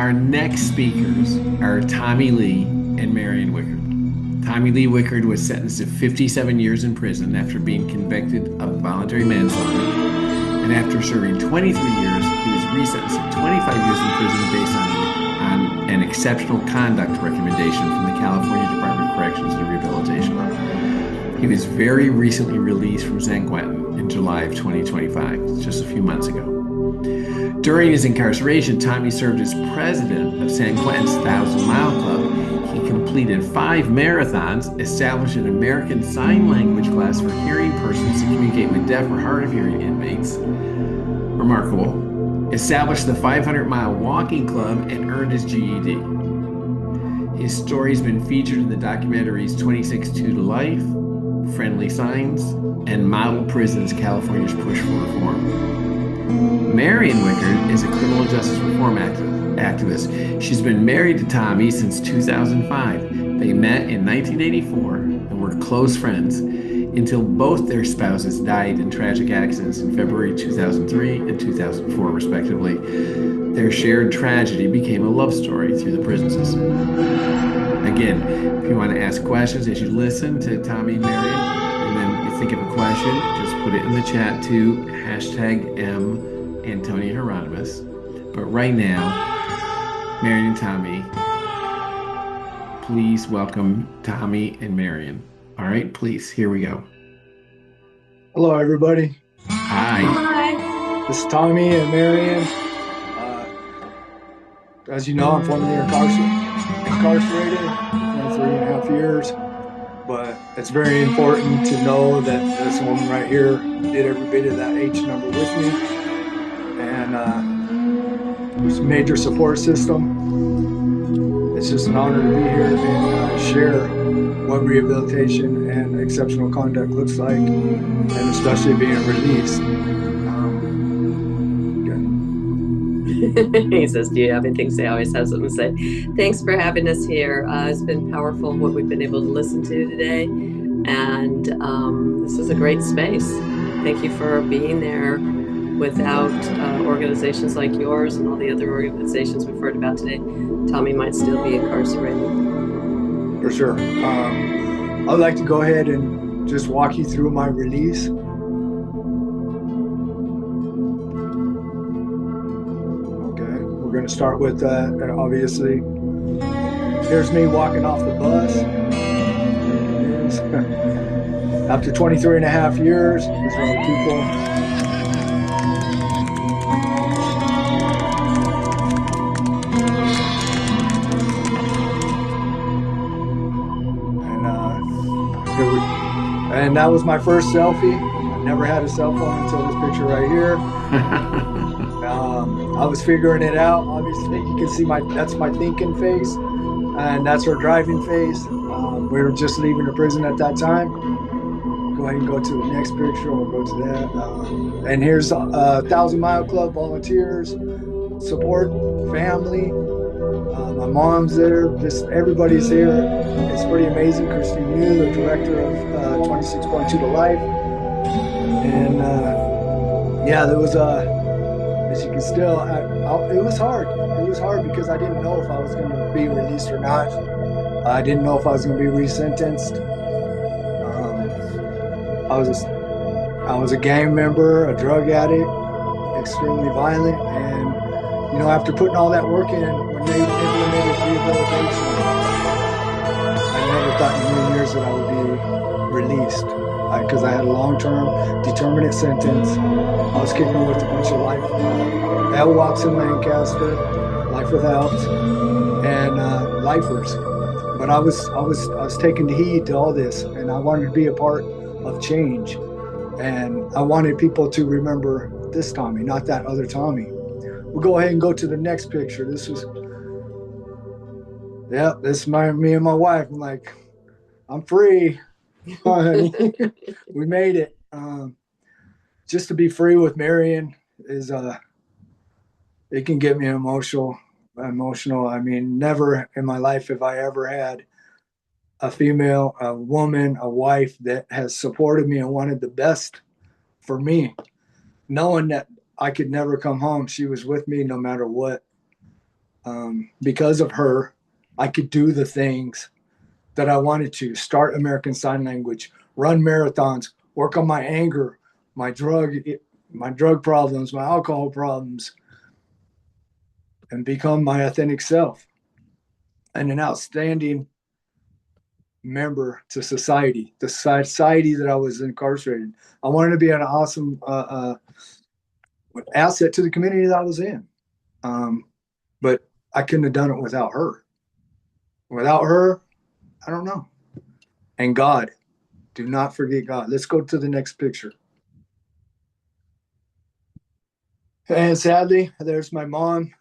Our next speakers are Tommy Lee and Marion Wickerd. Tommy Lee Wickerd was sentenced to 57 years in prison after being convicted of voluntary manslaughter. And after serving 23 years, he was resentenced to 25 years in prison based on an exceptional conduct recommendation from the California Department of Corrections and Rehabilitation. He was very recently released from San Quentin in July of 2025, just a few months ago. During his incarceration, Tommy served as president of San Quentin's 1,000-Mile Club. He completed 5 marathons, established an American Sign Language class for hearing persons to communicate with deaf or hard of hearing inmates. Remarkable. Established the 500-mile walking club and earned his GED. His story has been featured in the documentaries 26-2 to Life, Friendly Signs, and Model Prisons, California's Push for Reform. Marion Wickerd is a criminal justice reform activist. She's been married to Tommy since 2005. They met in 1984 and were close friends until both their spouses died in tragic accidents in February 2003 and 2004, respectively. Their shared tragedy became a love story through the prison system. Again, if you want to ask questions as you listen to Tommy and Marion, and then you think of a question, just put it in the chat to #MAntonia But right now, Marion and Tommy, please welcome Tommy and Marion. All right, please, here we go. Hello, everybody. Hi. Hi. This is Tommy and Marion. As you know, I'm formerly incarcerated, 23.5 years. But it's very important to know that this woman right here did every bit of that H number with me. And there's a major support system. It's just an honor to be here and share what rehabilitation and exceptional conduct looks like, and especially being released. He says, do you have anything to say? I always have something to say. Thanks for having us here. It's been powerful what we've been able to listen to today. And this is a great space. Thank you for being there. Without organizations like yours and all the other organizations we've heard about today, Tommy might still be incarcerated. For sure. I'd like to go ahead and just walk you through my release. We're going to start with obviously, here's me walking off the bus. After 23.5 years, these are all the people. And that was my first selfie. I never had a cell phone until this picture right here. I was figuring it out. Obviously, you can see that's my thinking face, and that's her driving face. We were just leaving the prison at that time. Go ahead and go to the next picture. We'll go to that. And here's 1,000-Mile Club volunteers, support, family. My mom's there. Just everybody's here. It's pretty amazing. Christine Yu, the director of 26.2 to Life. And yeah, there was as you can still, it was hard. It was hard because I didn't know if I was going to be released or not. I didn't know if I was going to be resentenced. I was a gang member, a drug addict, extremely violent, and after putting all that work in, when they implemented rehabilitation, I never thought in a million years that I would be released because I had a long-term, determinate sentence. I was kicking with a bunch of life, LWOPs in Lancaster, life without, and lifers. But I was taking heed to all this, and I wanted to be a part of change, and I wanted people to remember this Tommy, not that other Tommy. We'll go ahead and go to the next picture. This is me and my wife. I'm like, I'm free. We made it. Just to be free with Marion is it can get me emotional. I mean, never in my life have I ever had a female, a woman, a wife that has supported me and wanted the best for me, knowing that I could never come home. She was with me no matter what. Because of her, I could do the things that I wanted to: start American Sign Language, run marathons, work on my anger, my drug problems, my alcohol problems, and become my authentic self and an outstanding member to society, the society that I was incarcerated. I wanted to be an awesome asset to the community that I was in. But I couldn't have done it without her. Without her, I don't know. And God, do not forget God. Let's go to the next picture. And sadly, there's my mom.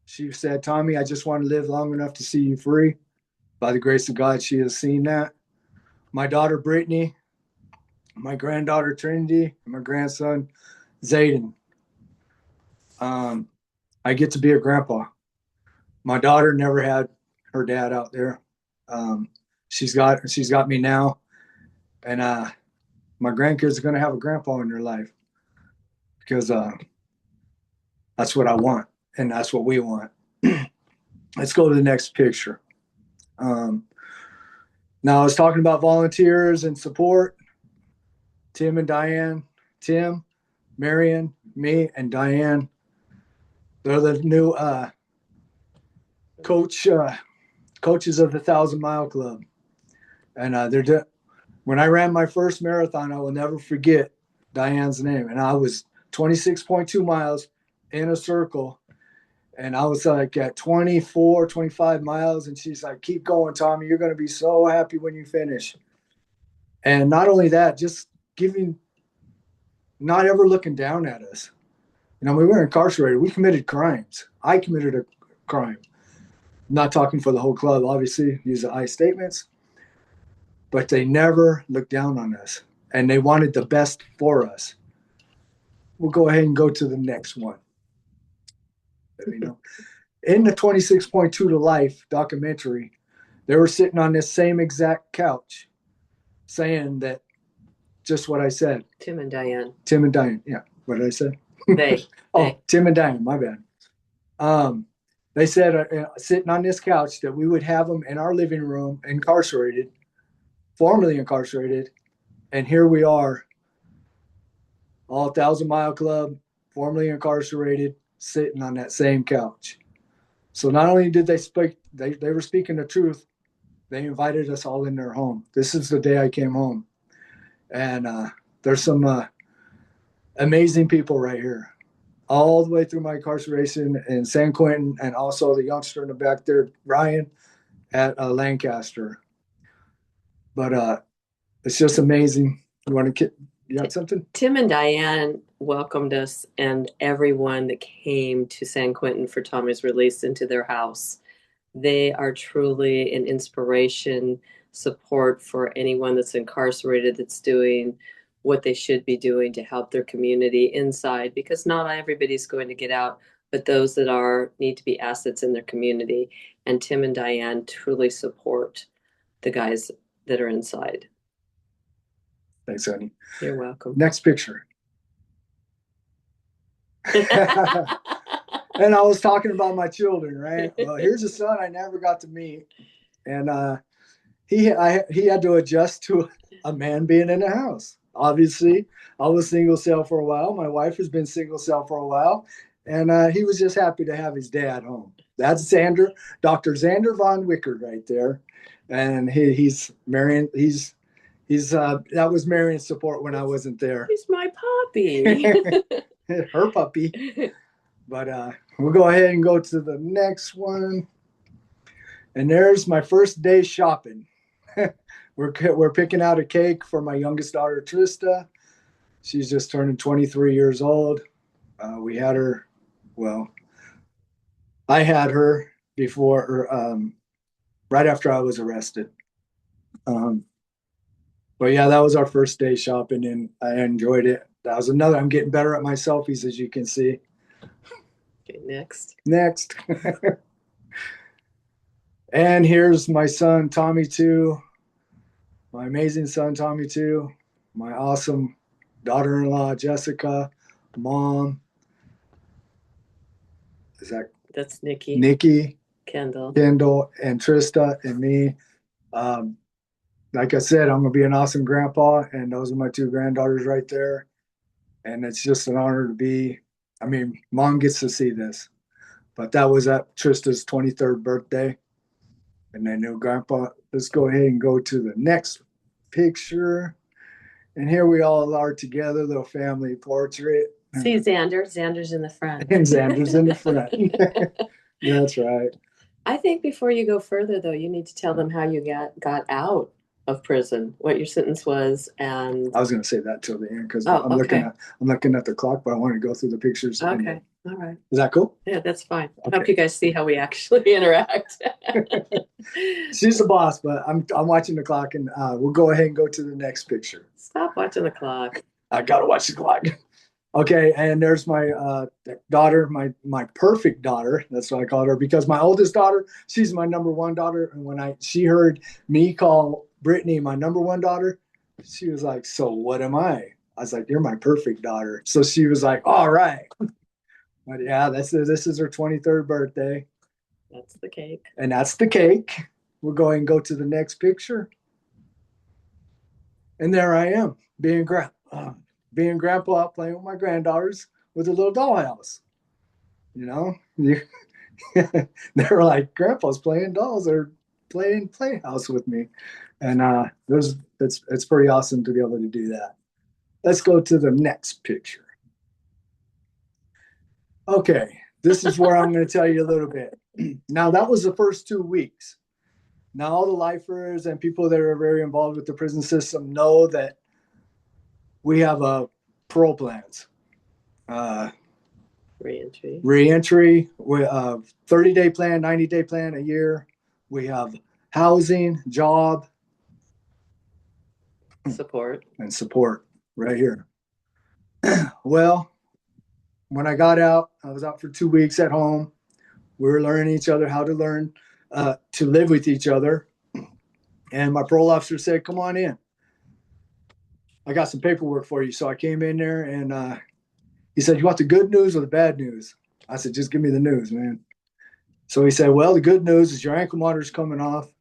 She said, Tommy, I just want to live long enough to see you free. By the grace of God, she has seen that. My daughter, Brittany, my granddaughter, Trinity, and my grandson, Zayden. I get to be a grandpa. My daughter never had her dad out there. She's got me now. And my grandkids are going to have a grandpa in their life because that's what I want. And that's what we want. Let's go to the next picture. Now, I was talking about volunteers and support. Tim and Diane. Tim, Marion, me, and Diane. They're the new coaches of the 1,000 Mile Club. And when I ran my first marathon, I will never forget Diane's name. And I was 26.2 miles in a circle. And I was like at 24, 25 miles. And she's like, keep going, Tommy. You're going to be so happy when you finish. And not only that, just not ever looking down at us. You know, we were incarcerated. We committed crimes. I committed a crime. I'm not talking for the whole club, obviously, use the I statements. But they never looked down on us. And they wanted the best for us. We'll go ahead and go to the next one. You know, in the 26.2 to Life documentary, they were sitting on this same exact couch saying that just what I said. Tim and Diane. Yeah. What did I say? They. Tim and Diane. My bad. They said sitting on this couch that we would have them in our living room, formerly incarcerated. And here we are, all 1,000 Mile Club, formerly incarcerated, sitting on that same couch. So not only did they speak, they were speaking the truth, they invited us all in their home. This is the day I came home. And there's some amazing people right here, all the way through my incarceration in San Quentin, and also the youngster in the back there, Ryan, at Lancaster. But it's just amazing. You got something? Tim and Diane welcomed us and everyone that came to San Quentin for Tommy's release into their house. They are truly an inspiration, support for anyone that's incarcerated, that's doing what they should be doing to help their community inside, because not everybody's going to get out, but those that are need to be assets in their community. And Tim and Diane truly support the guys that are inside. Thanks, honey. You're welcome. Next picture. And I was talking about my children, right? Well, here's a son I never got to meet. And he had to adjust to a man being in the house. Obviously, I was single cell for a while. My wife has been single cell for a while. And he was just happy to have his dad home. That's Dr. Xander Von Wickerd right there. And he's Marion. That was Marion's support when I wasn't there. He's my puppy. Her puppy. But we'll go ahead and go to the next one. And there's my first day shopping. We're picking out a cake for my youngest daughter, Trista. She's just turning 23 years old. We had her, I had her before, right after I was arrested. But yeah, that was our first day shopping, and I enjoyed it. That was another. I'm getting better at my selfies, as you can see. Okay, next. And here's my son, Tommy 2. My amazing son, Tommy 2. My awesome daughter-in-law, Jessica. Mom. Is that That's Nikki, Nikki, Kendall, and Trista, and me. Like I said, I'm going to be an awesome grandpa, and those are my two granddaughters right there. And it's just an honor to be. I mean, Mom gets to see this, but that was at Trista's 23rd birthday. And I knew Grandpa. Let's go ahead and go to the next picture. And here we all are together, little family portrait. See Xander. Xander's in the front. And Xander's in the front. That's right. I think before you go further, though, you need to tell them how you got out of prison, what your sentence was, and I was going to say that till the end because Oh, I'm okay. looking at the clock, but I want to go through the pictures. Okay, all right. Is that cool? Yeah, that's fine. I Okay. hope you guys see how we actually interact. She's the boss, but I'm watching the clock, and we'll go ahead and go to the next picture. Stop watching the clock. I gotta watch the clock. Okay, and there's my daughter, my perfect daughter. That's what I called her because my oldest daughter, she's my number one daughter. And when she heard me call Brittany my number one daughter, she was like, "So what am I?" I was like, "You're my perfect daughter." So she was like, "All right." But yeah, this is her 23rd birthday. That's the cake. And that's the cake. We'll go ahead and go to the next picture. And there I am, being grandpa, playing with my granddaughters with a little dollhouse. You know, they were like, "Grandpa's playing dolls or playing playhouse with me," and it's pretty awesome to be able to do that. Let's go to the next picture. Okay, this is where I'm going to tell you a little bit. Now, that was the first 2 weeks. Now, all the lifers and people that are very involved with the prison system know that we have parole plans. Reentry, we have 30-day plan, 90-day plan, a year. We have housing, job, support right here. Well, when I got out, I was out for 2 weeks at home. We were learning each other how to learn to live with each other. And my parole officer said, "Come on in. I got some paperwork for you." So I came in there and he said, "You want the good news or the bad news?" I said, "Just give me the news, man." So he said, "Well, the good news is your ankle monitor's coming off."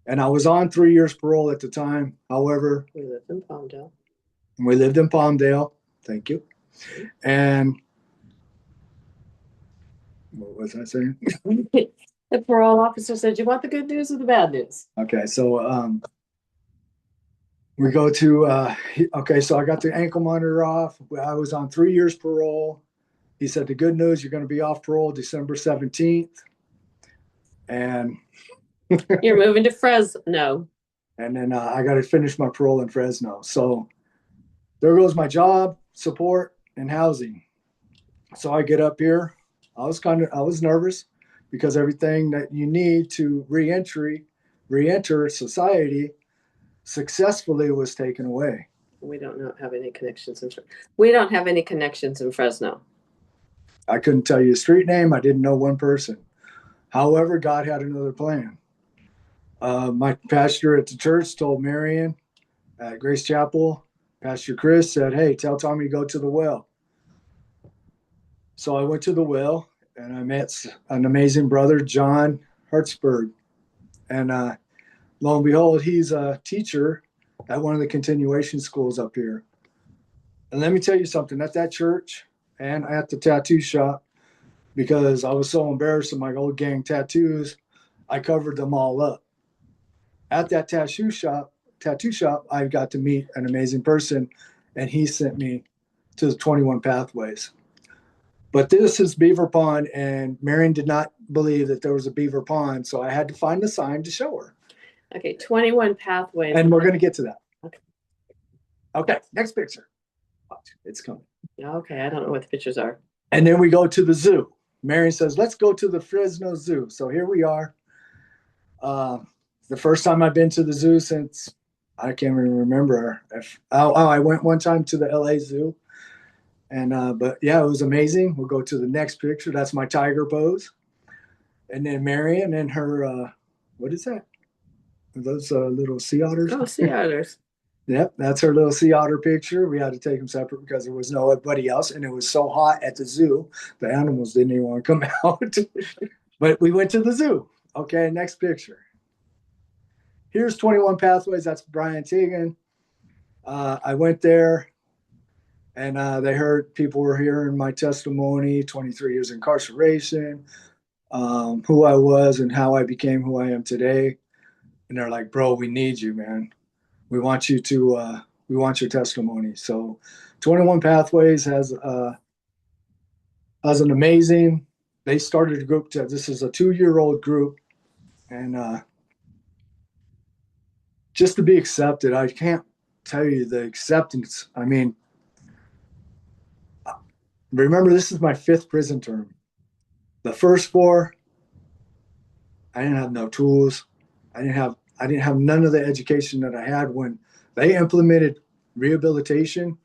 And I was on 3 years parole at the time. However, we lived in Palmdale. Thank you. And what was I saying? The parole officer said, "You want the good news or the bad news?" Okay, so we go to okay, so I got the ankle monitor off. I was on 3 years parole. He said, "The good news, you're going to be off parole December 17th. And you're moving to Fresno. And then I got to finish my parole in Fresno. So there goes my job, support, and housing. So I get up here. I was nervous because everything that you need to reenter society successfully was taken away. We don't have any connections in Fresno. I couldn't tell you a street name. I didn't know one person. However, God had another plan. My pastor at the church told Marion at Grace Chapel, Pastor Chris said, "Hey, tell Tommy to go to the well." So I went to the well and I met an amazing brother, John Hertzberg. And lo and behold, he's a teacher at one of the continuation schools up here. And let me tell you something, at that church and at the tattoo shop, because I was so embarrassed of my old gang tattoos, I covered them all up. At that tattoo shop, I got to meet an amazing person, and he sent me to the 21 Pathways. But this is Beaver Pond, and Marion did not believe that there was a beaver pond, so I had to find a sign to show her. Okay, 21 Pathways. And we're going to get to that. Okay, next picture. Watch, it's coming. Okay, I don't know what the pictures are. And then we go to the zoo. Marion says, "Let's go to the Fresno Zoo." So here we are. The first time I've been to the zoo since, I can't even remember. I went one time to the LA Zoo. And but yeah, it was amazing. We'll go to the next picture. That's my tiger pose. And then Marion and her, what is that? Are those little sea otters? Oh, sea otters. Yep, that's her little sea otter picture. We had to take them separate because there was nobody else, and it was so hot at the zoo, the animals didn't even want to come out. But we went to the zoo. Okay, next picture. Here's 21 Pathways. That's Brian Tegan. I went there, and they heard people were hearing my testimony, 23 years incarceration, who I was, and how I became who I am today. And they're like, "Bro, we need you, man. We want you to. We want your testimony." So, 21 Pathways has an amazing. They started a group. This is a 2-year-old group, and just to be accepted, I can't tell you the acceptance. I mean, remember, this is my 5th prison term. The first 4, I didn't have no tools. I didn't have none of the education that I had when they implemented rehabilitation.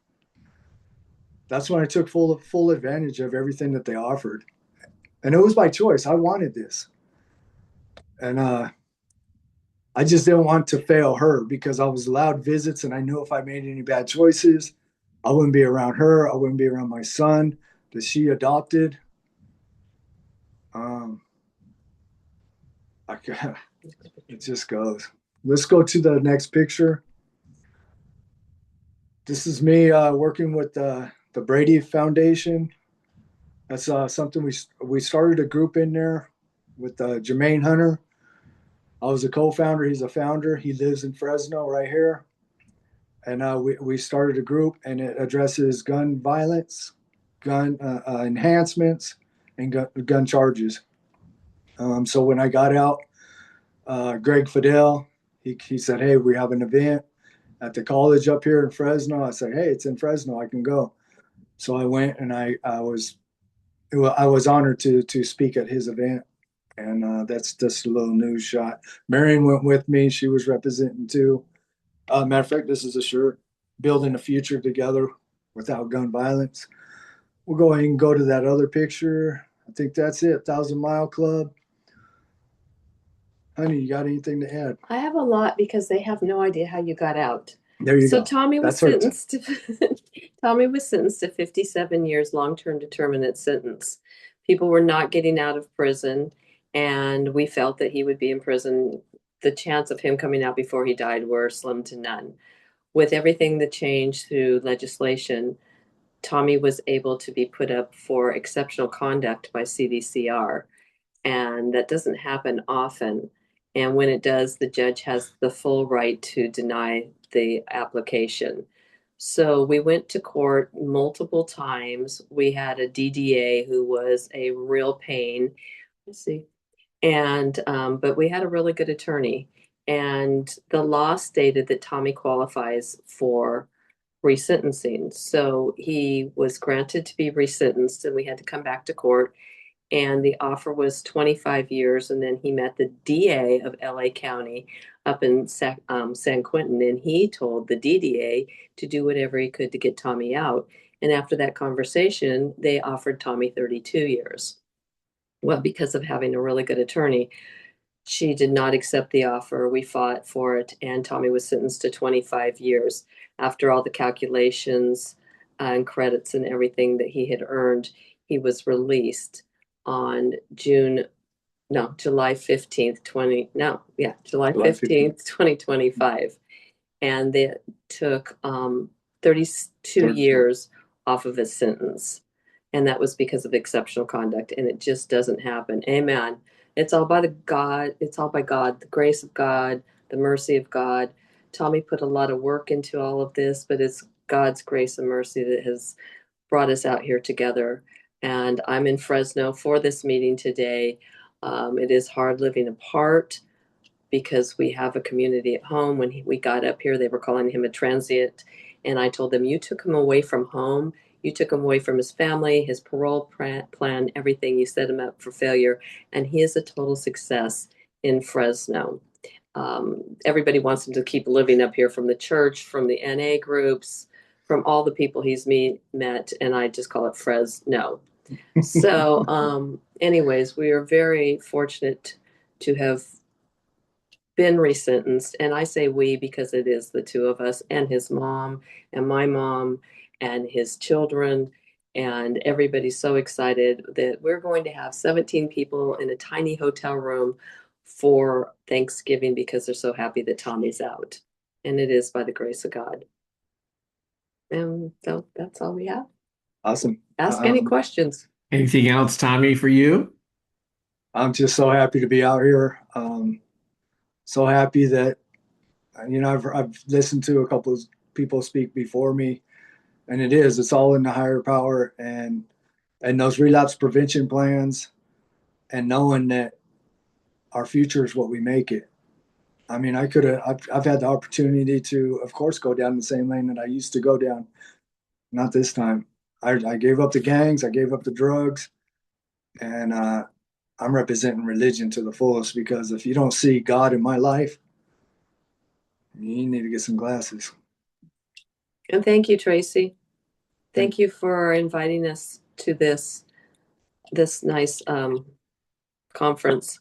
That's when I took full advantage of everything that they offered, and it was by choice. I wanted this, and I just didn't want to fail her because I was allowed visits, and I knew if I made any bad choices, I wouldn't be around her. I wouldn't be around my son that she adopted. Um, I, it just goes. Let's go to the next picture. This is me working with the Brady Foundation. That's something we started a group in there with Jermaine Hunter. I was a co-founder. He's a founder. He lives in Fresno, right here. And we started a group, and it addresses gun violence, gun enhancements, and gun charges. So when I got out, Greg Fidel, he said, "Hey, we have an event at the college up here in Fresno." I said, "Hey, it's in Fresno. I can go." So I went, and I was honored to speak at his event, and that's just a little news shot. Marion went with me; she was representing too. Matter of fact, this is a shirt, "Building a Future Together Without Gun Violence." We'll go ahead and go to that other picture. I think that's it. 1,000 Mile Club. Honey, you got anything to add? I have a lot because they have no idea how you got out. There you So go. That's her. Tommy was sentenced to 57 years long-term determinate sentence. People were not getting out of prison, and we felt that he would be in prison. The chance of him coming out before he died were slim to none. With everything that changed through legislation, Tommy was able to be put up for exceptional conduct by CDCR, and that doesn't happen often. And when it does, the judge has the full right to deny the application. So we went to court multiple times. We had a DDA who was a real pain. Let's see. And but we had a really good attorney. And the law stated that Tommy qualifies for resentencing. So he was granted to be resentenced, and we had to come back to court, and the offer was 25 years. And then he met the DA of LA County up in San Quentin, and he told the DDA to do whatever he could to get Tommy out. And after that conversation, they offered Tommy 32 years. Well, because of having a really good attorney, she did not accept the offer. We fought for it, and Tommy was sentenced to 25 years. After all the calculations and credits and everything that he had earned, he was released on July 15th, July 15th, 2025. And they took 32 years off of his sentence. And that was because of exceptional conduct. And it just doesn't happen. Amen. It's all by it's all by God, the grace of God, the mercy of God. Tommy put a lot of work into all of this, but it's God's grace and mercy that has brought us out here together. And I'm in Fresno for this meeting today. It is hard living apart because we have a community at home. When we got up here, they were calling him a transient. And I told them, you took him away from home. You took him away from his family, his parole plan, everything. You set him up for failure. And he is a total success in Fresno. Everybody wants him to keep living up here, from the church, from the NA groups, from all the people he's met. And I just call it Fresno. So anyways, we are very fortunate to have been resentenced. And I say we because it is the two of us and his mom and my mom and his children. And everybody's so excited that we're going to have 17 people in a tiny hotel room for Thanksgiving because they're so happy that Tommy's out. And it is by the grace of God. And so that's all we have. Awesome. Ask any questions. Anything else, Tommy, for you? I'm just so happy to be out here. So happy that, I've listened to a couple of people speak before me, and it's all in the higher power and those relapse prevention plans, and knowing that our future is what we make it. I mean, I've had the opportunity to, of course, go down the same lane that I used to go down. Not this time. I gave up the gangs, I gave up the drugs, and I'm representing religion to the fullest, because if you don't see God in my life, you need to get some glasses. And thank you, Tracy. Thank you for inviting us to this nice conference.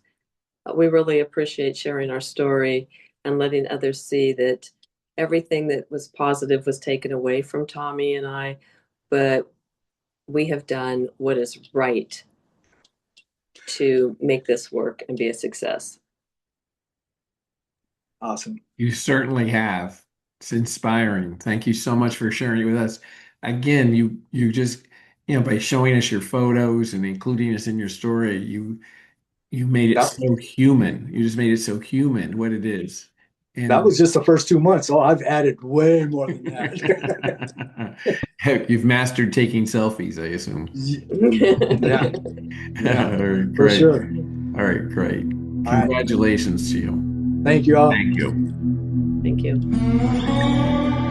We really appreciate sharing our story and letting others see that everything that was positive was taken away from Tommy and I, but we have done what is right to make this work and be a success. Awesome. You certainly have. It's inspiring. Thank you so much for sharing it with us. Again, you just, by showing us your photos and including us in your story, you made it so human. You just made it so human what it is. And that was just the first 2 months. Oh, I've added way more than that. You've mastered taking selfies, I assume. Yeah. All right, For great. sure. All right, great. All right. Congratulations to you. Thank you all. Thank you. Thank you.